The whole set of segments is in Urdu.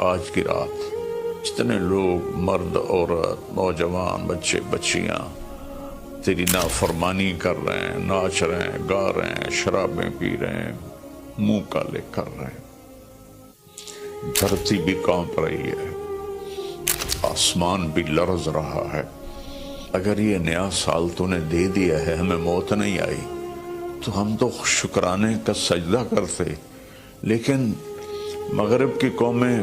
آج کی رات جتنے لوگ مرد عورت نوجوان بچے بچیاں تیری نافرمانی کر رہے ہیں، ناچ رہے ہیں، گا رہے ہیں، شرابیں پی رہے ہیں، منہ کالے کر رہے ہیں، دھرتی بھی کانپ رہی ہے، آسمان بھی لرز رہا ہے۔ اگر یہ نیا سال تو نے دے دیا ہے، ہمیں موت نہیں آئی تو ہم تو شکرانے کا سجدہ کرتے، لیکن مغرب کی قومیں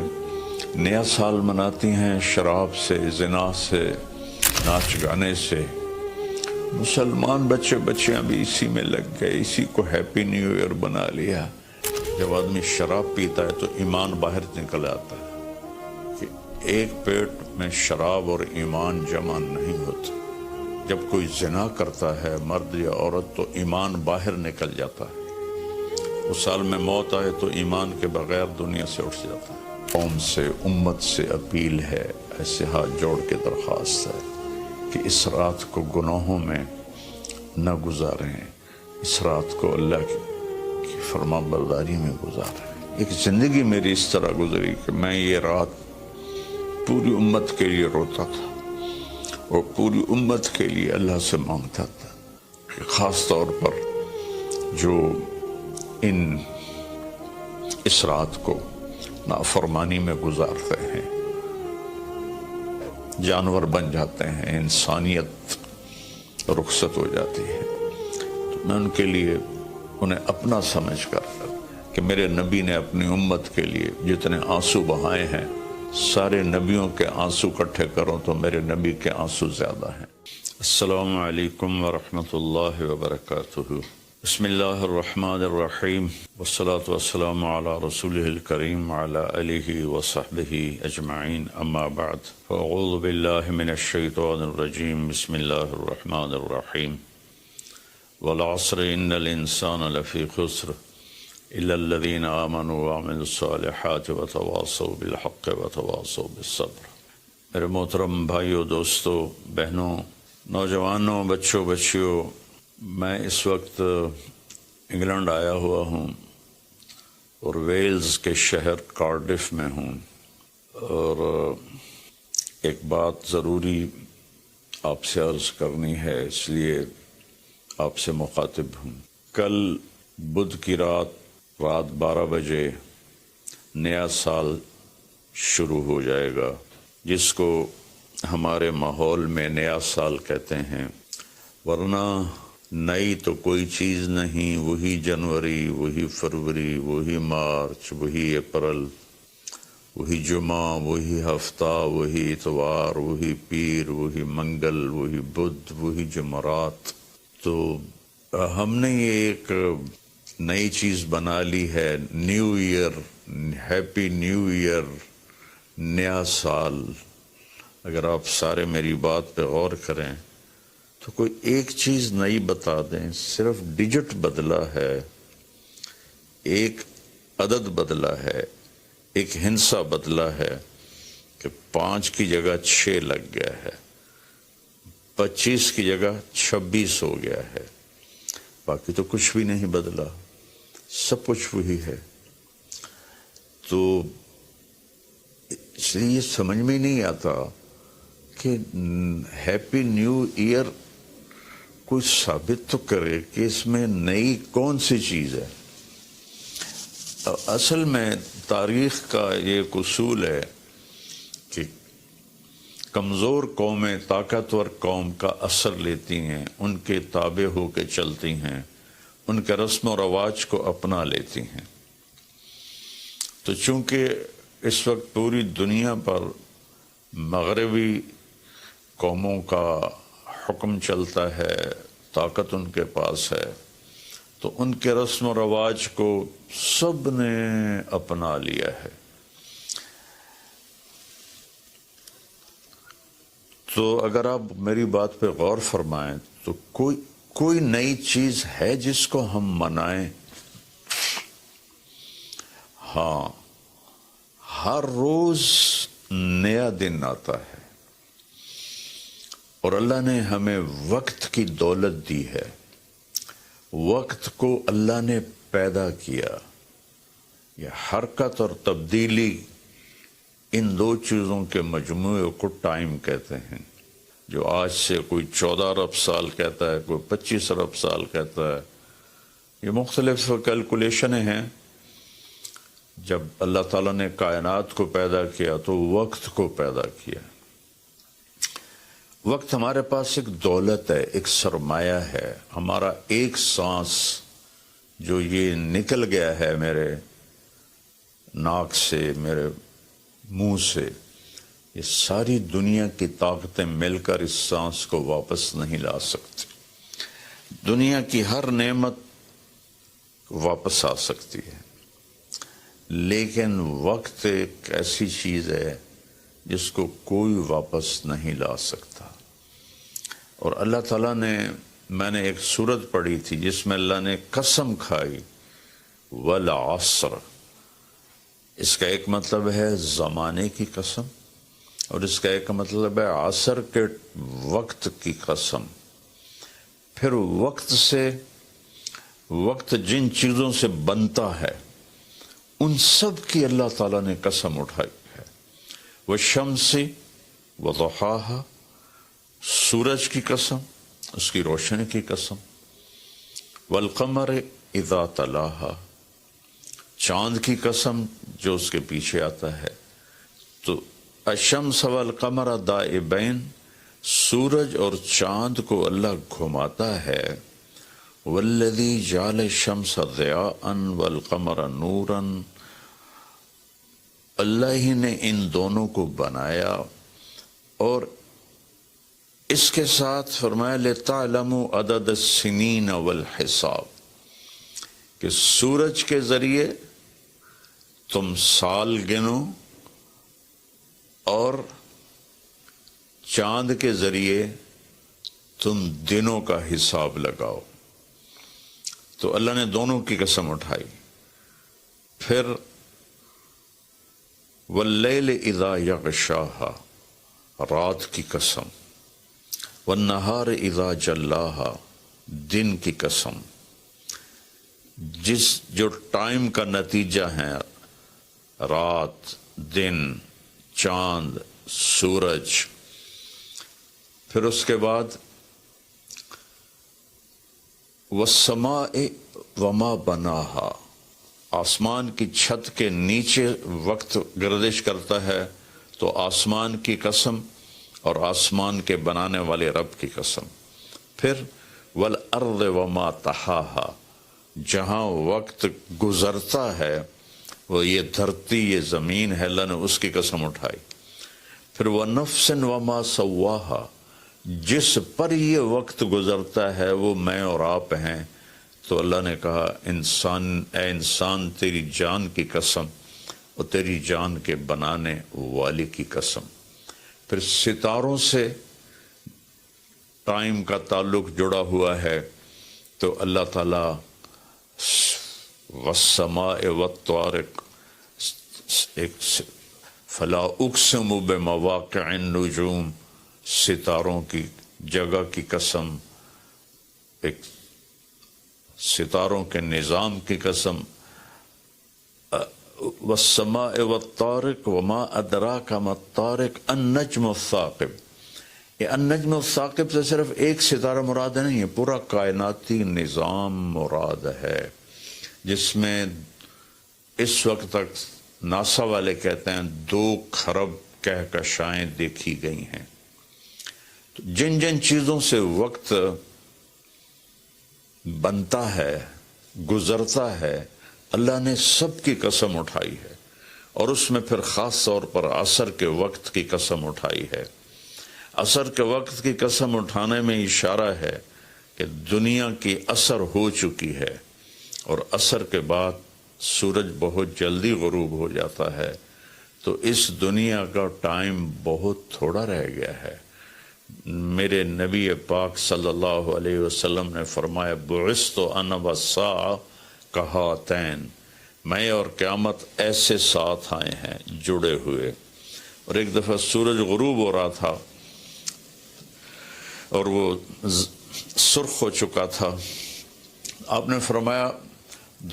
نیا سال مناتی ہیں شراب سے، زنا سے، ناچ گانے سے۔ مسلمان بچے بچیاں بھی اسی میں لگ گئے، اسی کو ہیپی نیو ایئر بنا لیا۔ جب آدمی شراب پیتا ہے تو ایمان باہر نکل آتا ہے کہ ایک پیٹ میں شراب اور ایمان جمع نہیں ہوتا۔ جب کوئی زنا کرتا ہے مرد یا عورت تو ایمان باہر نکل جاتا ہے۔ اس سال میں موت آئے تو ایمان کے بغیر دنیا سے اٹھ جاتا ہے۔ قوم سے، امت سے اپیل ہے، ایسے ہاتھ جوڑ کے درخواست ہے کہ اس رات کو گناہوں میں نہ گزاریں، اس رات کو اللہ کی فرما برداری میں گزاریں۔ ایک زندگی میری اس طرح گزری کہ میں یہ رات پوری امت کے لیے روتا تھا اور پوری امت کے لیے اللہ سے مانگتا تھا کہ خاص طور پر جو اس رات کو نافرمانی میں گزارتے ہیں، جانور بن جاتے ہیں، انسانیت رخصت ہو جاتی ہے، تو میں ان کے لیے انہیں اپنا سمجھ کر کہ میرے نبی نے اپنی امت کے لیے جتنے آنسو بہائے ہیں، سارے نبیوں کے آنسو اکٹھے کروں تو میرے نبی کے آنسو زیادہ ہیں۔ السلام علیکم ورحمۃ اللہ وبرکاتہ۔ بسم اللہ الرحمن الرحیم، والصلاة والسلام علی رسولہ الکریم وعلی آلہ وصحبہ اجمعین، اما بعد فاعوذ باللہ من الشیطان الرجیم، بسم اللہ الرحمن الرحیم۔ والعصر ان الانسان لفی خسر الا الذین آمنوا وعملوا الصالحات وتواصوا بالحق وتواصوا بالصبر۔ میرے محترم بھائیوں، دوستوں، بہنوں، نوجوانوں، بچوں، بچیوں، میں اس وقت انگلینڈ آیا ہوا ہوں اور ویلز کے شہر کارڈف میں ہوں، اور ایک بات ضروری آپ سے عرض کرنی ہے، اس لیے آپ سے مخاطب ہوں۔ کل بدھ کی رات 12 بجے نیا سال شروع ہو جائے گا، جس کو ہمارے ماحول میں نیا سال کہتے ہیں، ورنہ نئی تو کوئی چیز نہیں، وہی جنوری، وہی فروری، وہی مارچ، وہی اپریل، وہی جمعہ، وہی ہفتہ، وہی اتوار، وہی پیر، وہی منگل، وہی بدھ، وہی جمعرات۔ تو ہم نے یہ ایک نئی چیز بنا لی ہے، new year, happy new year, نیا سال۔ اگر آپ سارے میری بات پہ غور کریں تو کوئی ایک چیز نئی بتا دیں، صرف ڈیجٹ بدلا ہے، ایک عدد بدلا ہے، ایک ہندسہ بدلا ہے کہ 5 کی جگہ 6 لگ گیا ہے، 25 کی جگہ 26 ہو گیا ہے، باقی تو کچھ بھی نہیں بدلا، سب کچھ وہی ہے۔ تو اس لیے یہ سمجھ میں نہیں آتا کہ ہیپی نیو ایئر کوئی ثابت تو کرے کہ اس میں نئی کون سی چیز ہے۔ اصل میں تاریخ کا یہ ایک اصول ہے کہ کمزور قومیں طاقتور قوم کا اثر لیتی ہیں، ان کے تابع ہو کے چلتی ہیں، ان کے رسم و رواج کو اپنا لیتی ہیں۔ تو چونکہ اس وقت پوری دنیا پر مغربی قوموں کا حکم چلتا ہے، طاقت ان کے پاس ہے، تو ان کے رسم و رواج کو سب نے اپنا لیا ہے۔ تو اگر آپ میری بات پہ غور فرمائیں تو کوئی نئی چیز ہے جس کو ہم منائیں؟ ہاں، ہر روز نیا دن آتا ہے، اور اللہ نے ہمیں وقت کی دولت دی ہے، وقت کو اللہ نے پیدا کیا۔ یہ حرکت اور تبدیلی ان دو چیزوں کے مجموعے کو ٹائم کہتے ہیں. جو آج سے کوئی 14 ارب سال کہتا ہے، کوئی 25 ارب سال کہتا ہے، یہ مختلف کیلکولیشنیں ہیں. جب اللہ تعالیٰ نے کائنات کو پیدا کیا تو وقت کو پیدا کیا. وقت ہمارے پاس ایک دولت ہے، ایک سرمایہ ہے. ہمارا ایک سانس جو یہ نکل گیا ہے میرے ناک سے، میرے منہ سے، یہ ساری دنیا کی طاقتیں مل کر اس سانس کو واپس نہیں لا سکتی. دنیا کی ہر نعمت واپس آ سکتی ہے، لیکن وقت ایک ایسی چیز ہے جس کو کوئی واپس نہیں لا سکتا. اور اللہ تعالیٰ نے، میں نے ایک سورت پڑھی تھی جس میں اللہ نے قسم کھائی، والعصر. اس کا ایک مطلب ہے زمانے کی قسم، اور اس کا ایک مطلب ہے عصر کے وقت کی قسم. پھر وقت جن چیزوں سے بنتا ہے ان سب کی اللہ تعالیٰ نے قسم اٹھائی ہے. والشمس وضحاها، سورج کی قسم، اس کی روشنی کی قسم. والقمر اذا تلاها، چاند کی قسم جو اس کے پیچھے آتا ہے. تو الشمس والقمر دائبین، سورج اور چاند کو اللہ گھماتا ہے. والذی جعل الشمس ضیاء والقمر نورا، اللہ ہی نے ان دونوں کو بنایا. اور اس کے ساتھ فرمایا لِتَعْلَمُوا عَدَدَ السِّنِينَ وَالْحِسَابِ، کہ سورج کے ذریعے تم سال گنو اور چاند کے ذریعے تم دنوں کا حساب لگاؤ. تو اللہ نے دونوں کی قسم اٹھائی. پھر واللیل اذا یغشاہا، رات کی قسم. والنہار اذا جلاہا، دن کی قسم. جو ٹائم کا نتیجہ ہے، رات، دن، چاند، سورج. پھر اس کے بعد والسماء وما بناہا، آسمان کی چھت کے نیچے وقت گردش کرتا ہے تو آسمان کی قسم اور آسمان کے بنانے والے رب کی قسم. پھر والارض وما طحاہا، جہاں وقت گزرتا ہے وہ یہ دھرتی، یہ زمین ہے، اللہ نے اس کی قسم اٹھائی. پھر وَنَفْسٍ وَمَا سَوَّاهَا، جس پر یہ وقت گزرتا ہے وہ میں اور آپ ہیں. تو اللہ نے کہا اے انسان تیری جان کی قسم اور تیری جان کے بنانے والی کی قسم. پھر ستاروں سے ٹائم کا تعلق جڑا ہوا ہے. تو اللہ تعالیٰ والسماء والطارق، فلا اقسم بمواقع النجوم، ستاروں کی جگہ کی قسم، ایک ستاروں کے نظام کی قسم. والسماء والطارق وما ادراک ما الطارق النجم الثاقب. یہ النجم الثاقب سے صرف ایک ستارہ مراد نہیں ہے، پورا کائناتی نظام مراد ہے، جس میں اس وقت تک ناسا والے کہتے ہیں 2 کھرب کہکشائیں دیکھی گئی ہیں. تو جن جن چیزوں سے وقت بنتا ہے، گزرتا ہے، اللہ نے سب کی قسم اٹھائی ہے. اور اس میں پھر خاص طور پر عصر کے وقت کی قسم اٹھائی ہے. عصر کے وقت کی قسم اٹھانے میں اشارہ ہے کہ دنیا کی عصر ہو چکی ہے، اور عصر کے بعد سورج بہت جلدی غروب ہو جاتا ہے. تو اس دنیا کا ٹائم بہت تھوڑا رہ گیا ہے. میرے نبی پاک صلی اللہ علیہ وسلم نے فرمایا بعثت انا والساعہ کہاتین، میں اور قیامت ایسے ساتھ آئے ہیں جڑے ہوئے. اور ایک دفعہ سورج غروب ہو رہا تھا اور وہ سرخ ہو چکا تھا. آپ نے فرمایا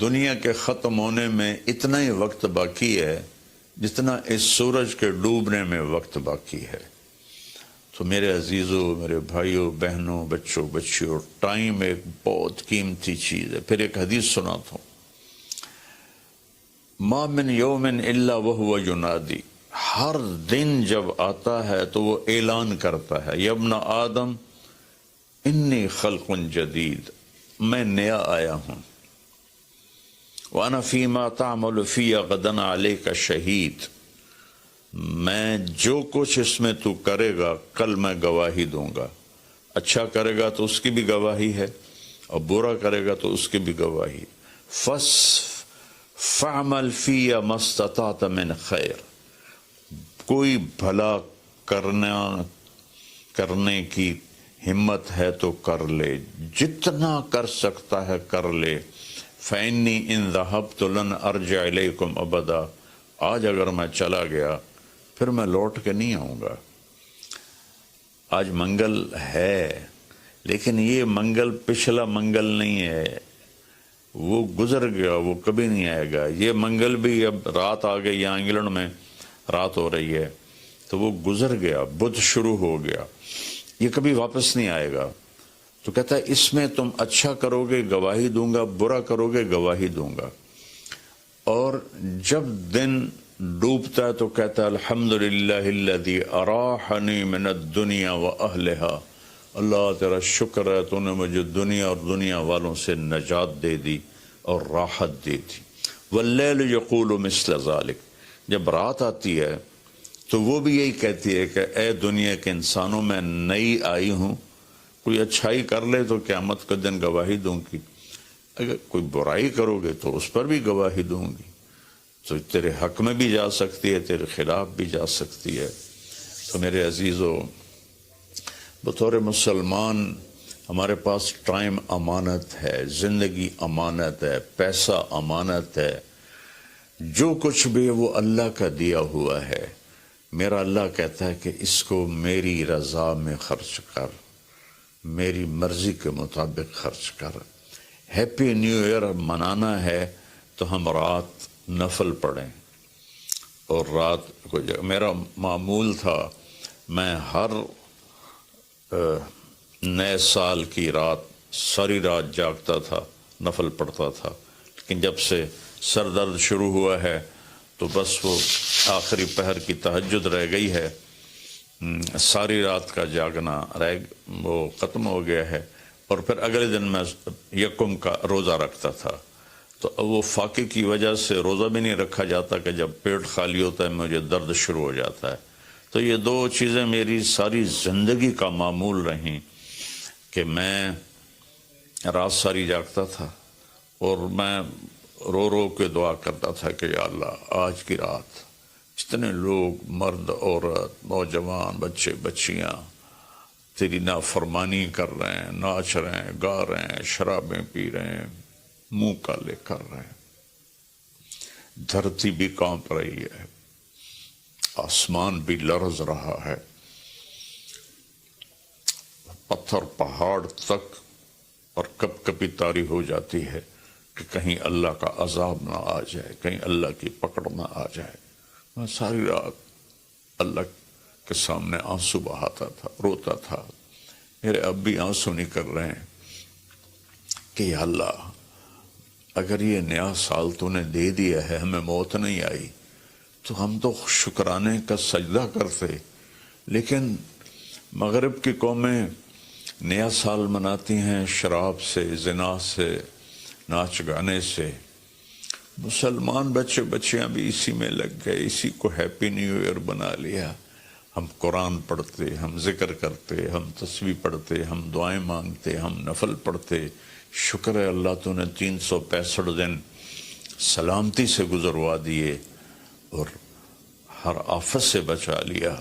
دنیا کے ختم ہونے میں اتنا ہی وقت باقی ہے جتنا اس سورج کے ڈوبنے میں وقت باقی ہے۔ تو میرے عزیزوں، میرے بھائیوں، بہنوں، بچوں، بچیوں، ٹائم ایک بہت قیمتی چیز ہے۔ پھر ایک حدیث سناتا ہوں، ما من یوم الا وہو ینادی، ہر دن جب آتا ہے تو وہ اعلان کرتا ہے، یا ابن آدم انی خلق جدید، میں نیا آیا ہوں، وَأَنَا فِي مَا تَعْمَلُ فِي غَدًا عَلَيْكَ شہید، میں جو کچھ اس میں تو کرے گا کل میں گواہی دوں گا۔ اچھا کرے گا تو اس کی بھی گواہی ہے، اور برا کرے گا تو اس کی بھی گواہی۔ فَعْمَلْ فِيَ مَا اسْتَطَعْتَ مِنْ خَيْرٍ، کوئی بھلا کرنے کی ہمت ہے تو کر لے، جتنا کر سکتا ہے کر لے۔ فَإِنِّي إِن ذَهَبْتُ لَنْ أَرْجِعَ إِلَيْكُمْ أَبَدًا، آج اگر میں چلا گیا پھر میں لوٹ کے نہیں آؤں گا۔ آج منگل ہے، لیکن یہ منگل پچھلا منگل نہیں ہے، وہ گزر گیا، وہ کبھی نہیں آئے گا۔ یہ منگل بھی اب رات آ گئی، یہاں انگلینڈ میں رات ہو رہی ہے، تو وہ گزر گیا، بدھ شروع ہو گیا، یہ کبھی واپس نہیں آئے گا۔ تو کہتا ہے اس میں تم اچھا کرو گے گواہی دوں گا، برا کرو گے گواہی دوں گا۔ اور جب دن ڈوبتا ہے تو کہتا ہے الحمدللہ الذی اراحنی من الدنیا واہلها، اللہ تیرا شکر ہے تو نے مجھے دنیا اور دنیا والوں سے نجات دے دی اور راحت دے دی۔ واللیل یقول مثل ذلک، جب رات آتی ہے تو وہ بھی یہی کہتی ہے کہ اے دنیا کے انسانوں، میں نئی آئی ہوں، کوئی اچھائی کر لے تو قیامت کے دن گواہی دوں گی، اگر کوئی برائی کرو گے تو اس پر بھی گواہی دوں گی۔ تو تیرے حق میں بھی جا سکتی ہے، تیرے خلاف بھی جا سکتی ہے۔ تو میرے عزیزو، بطور مسلمان ہمارے پاس ٹائم امانت ہے، زندگی امانت ہے، پیسہ امانت ہے، جو کچھ بھی ہے وہ اللہ کا دیا ہوا ہے۔ میرا اللہ کہتا ہے کہ اس کو میری رضا میں خرچ کر، میری مرضی کے مطابق خرچ کر۔ ہیپی نیو ایئر منانا ہے تو ہم رات نفل پڑھیں، اور رات کو میرا معمول تھا، میں ہر نئے سال کی رات ساری رات جاگتا تھا، نفل پڑھتا تھا، لیکن جب سے سر درد شروع ہوا ہے تو بس وہ آخری پہر کی تہجد رہ گئی ہے، ساری رات کا جاگنا وہ ختم ہو گیا ہے۔ اور پھر اگلے دن میں یکم کا روزہ رکھتا تھا، تو وہ فاقے کی وجہ سے روزہ بھی نہیں رکھا جاتا کہ جب پیٹ خالی ہوتا ہے مجھے درد شروع ہو جاتا ہے۔ تو یہ دو چیزیں میری ساری زندگی کا معمول رہیں کہ میں رات ساری جاگتا تھا، اور میں رو رو کے دعا کرتا تھا کہ یا اللہ آج کی رات جتنے لوگ، مرد، عورت، نوجوان، بچے بچیاں تیری نافرمانی کر رہے ہیں، ناچ رہے ہیں، گا رہے ہیں، شرابیں پی رہے ہیں، منہ کالے کر رہے ہیں، دھرتی بھی کانپ رہی ہے، آسمان بھی لرز رہا ہے، پتھر پہاڑ تک اور کب کبھی طاری ہو جاتی ہے کہ کہیں اللہ کا عذاب نہ آ جائے، کہیں اللہ کی پکڑ نہ آ جائے۔ میں ساری رات اللہ کے سامنے آنسو بہاتا تھا، روتا تھا، میرے اب بھی آنسو نکل رہے ہیں کہ یا اللہ اگر یہ نیا سال تو نے دے دیا ہے، ہمیں موت نہیں آئی، تو ہم تو شکرانے کا سجدہ کرتے، لیکن مغرب کی قومیں نیا سال مناتی ہیں شراب سے، زنا سے، ناچ گانے سے، مسلمان بچے بچیاں بھی اسی میں لگ گئے، اسی کو ہیپی نیو ایئر بنا لیا۔ ہم قرآن پڑھتے، ہم ذکر کرتے، ہم تسبیح پڑھتے، ہم دعائیں مانگتے، ہم نفل پڑھتے، شکر ہے اللہ تو نے 365 دن سلامتی سے گزروا دیے اور ہر آفت سے بچا لیا۔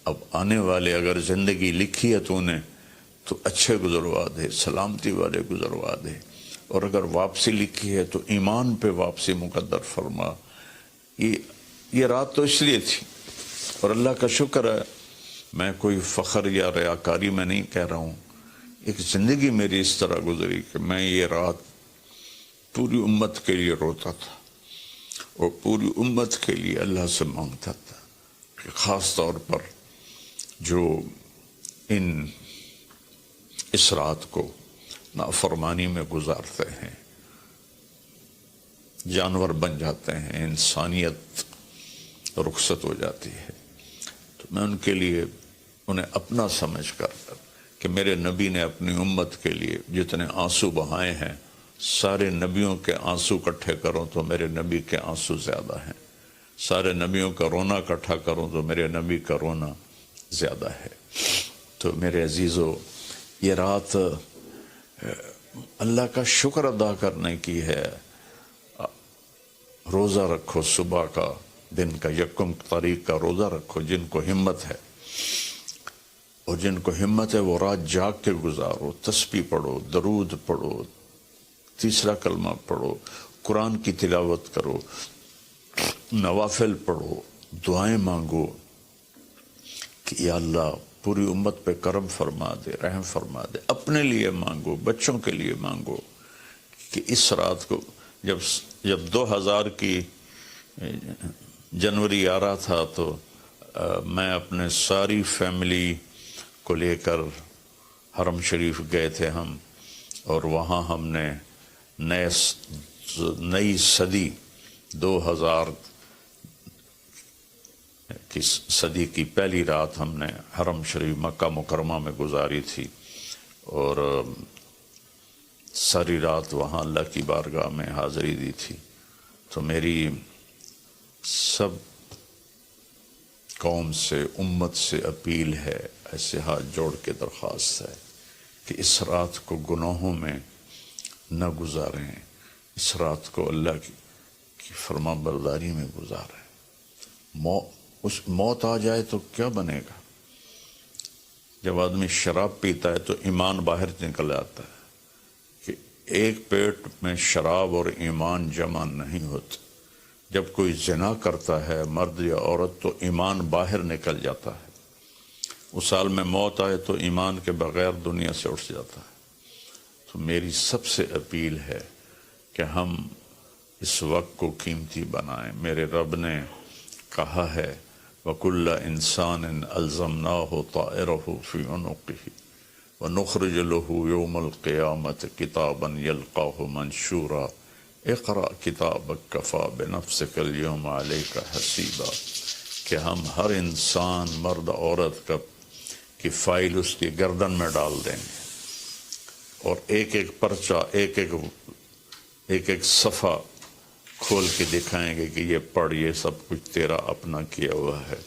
اب آنے والے اگر زندگی لکھی ہے تو نے تو اچھے گزروا دے، سلامتی والے گزروا دے، اور اگر واپسی لکھی ہے تو ایمان پہ واپسی مقدر فرما۔ یہ رات تو اس لیے تھی، اور اللہ کا شکر ہے، میں کوئی فخر یا ریاکاری میں نہیں کہہ رہا ہوں، ایک زندگی میری اس طرح گزری کہ میں یہ رات پوری امت کے لیے روتا تھا، اور پوری امت کے لیے اللہ سے مانگتا تھا کہ خاص طور پر جو اس رات کو نافرمانی میں گزارتے ہیں، جانور بن جاتے ہیں، انسانیت رخصت ہو جاتی ہے، تو میں ان کے لیے انہیں اپنا سمجھ کر کہ میرے نبی نے اپنی امت کے لیے جتنے آنسو بہائے ہیں، سارے نبیوں کے آنسو اکٹھے کروں تو میرے نبی کے آنسو زیادہ ہیں، سارے نبیوں کا رونا اکٹھا کروں تو میرے نبی کا رونا زیادہ ہے۔ تو میرے عزیزو، یہ رات اللہ کا شکر ادا کرنے کی ہے۔ روزہ رکھو، صبح کا دن کا یکم تاریخ کا روزہ رکھو جن کو ہمت ہے، اور جن کو ہمت ہے وہ رات جاگ کے گزارو، تسبیح پڑھو، درود پڑھو، تیسرا کلمہ پڑھو، قرآن کی تلاوت کرو، نوافل پڑھو، دعائیں مانگو کہ یا اللہ پوری امت پہ کرم فرما دے، رحم فرما دے۔ اپنے لیے مانگو، بچوں کے لیے مانگو کہ اس رات کو جب 2000 کی جنوری آ رہا تھا تو میں اپنے ساری فیملی کو لے کر حرم شریف گئے تھے ہم، اور وہاں ہم نے نئی صدی 2000 کی صدی کی پہلی رات ہم نے حرم شریف مکہ مکرمہ میں گزاری تھی، اور ساری رات وہاں اللہ کی بارگاہ میں حاضری دی تھی۔ تو میری سب قوم سے، امت سے اپیل ہے، ایسے ہاتھ جوڑ کے درخواست ہے کہ اس رات کو گناہوں میں نہ گزاریں، اس رات کو اللہ کی فرما برداری میں گزاریں۔ موت آ جائے تو کیا بنے گا؟ جب آدمی شراب پیتا ہے تو ایمان باہر نکل آتا ہے کہ ایک پیٹ میں شراب اور ایمان جمع نہیں ہوتے۔ جب کوئی زنا کرتا ہے مرد یا عورت تو ایمان باہر نکل جاتا ہے، اس سال میں موت آئے تو ایمان کے بغیر دنیا سے اٹھ جاتا ہے۔ تو میری سب سے اپیل ہے کہ ہم اس وقت کو قیمتی بنائیں۔ میرے رب نے کہا ہے وَكُلَّ إِنسَانٍ أَلْزَمْنَاهُ طَائِرَهُ فِي عُنُقِهِ وَنُخْرِجُ لَهُ يَوْمَ الْقِيَامَةِ كِتَابًا يَلْقَاهُ مَنْشُورًا اقرأ كِتَابَكَ كَفَىٰ بِنَفْسِكَ الْيَوْمَ عَلَيْكَ حَسِيبًا، کہ ہم ہر انسان مرد عورت کی فائل اس کی گردن میں ڈال دیں گے، اور ایک ایک پرچہ، ایک ایک صفحہ کھول کے دکھائیں گے کہ یہ پڑھ، یہ سب کچھ تیرا اپنا کیا ہوا ہے۔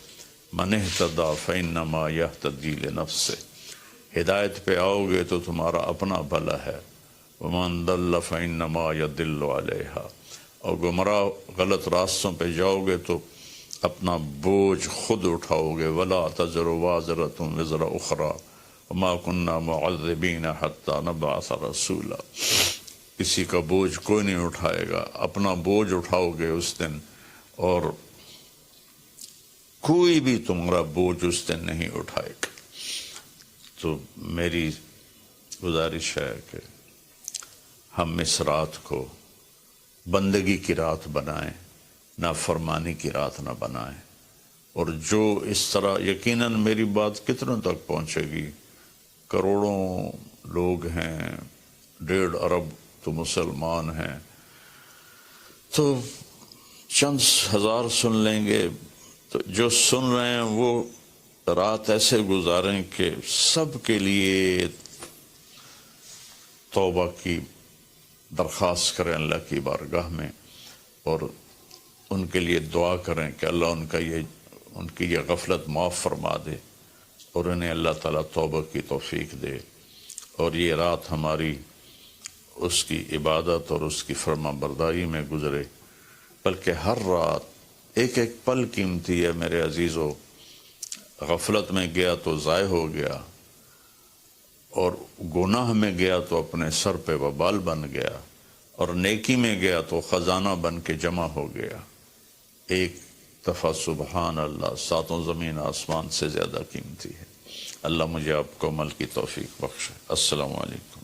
مَنِ اهْتَدَىٰ فَإِنَّمَا يَهْتَدِي لِنَفْسِهِ، ہدایت پہ آؤ گے تو تمہارا اپنا بھلا ہے، وَمَنْ ضَلَّ فَإِنَّمَا يَضِلُّ عَلَيْهَا، اور گمراہ غلط راستوں پہ جاؤ گے تو اپنا بوجھ خود اٹھاؤ گے۔ وَلَا تَزِرُ وَازِرَةٌ وِزْرَ أُخْرَىٰ وَمَا كُنَّا مُعَذِّبِينَ حَتَّىٰ نَبْعَثَ رَسُولًا، کسی کا بوجھ کوئی نہیں اٹھائے گا، اپنا بوجھ اٹھاؤ گے اس دن، اور کوئی بھی تمہارا بوجھ اس دن نہیں اٹھائے گا۔ تو میری گزارش ہے کہ ہم اس رات کو بندگی کی رات بنائیں، نافرمانی کی رات نہ بنائیں، اور جو اس طرح، یقیناً میری بات کتنوں تک پہنچے گی، کروڑوں لوگ ہیں، 1.5 ارب تو مسلمان ہیں، تو چند ہزار سن لیں گے، تو جو سن رہے ہیں وہ رات ایسے گزاریں کہ سب کے لیے توبہ کی درخواست کریں اللہ کی بارگاہ میں، اور ان کے لیے دعا کریں کہ اللہ ان کی یہ غفلت معاف فرما دے، اور انہیں اللہ تعالیٰ توبہ کی توفیق دے، اور یہ رات ہماری اس کی عبادت اور اس کی فرما برداری میں گزرے۔ بلکہ ہر رات ایک ایک پل قیمتی ہے میرے عزیزو۔ غفلت میں گیا تو ضائع ہو گیا، اور گناہ میں گیا تو اپنے سر پہ وبال بن گیا، اور نیکی میں گیا تو خزانہ بن کے جمع ہو گیا۔ ایک دفعہ سبحان اللہ 7 زمین آسمان سے زیادہ قیمتی ہے۔ اللہ مجھے آپ کو عمل کی توفیق بخشے۔ السلام علیکم۔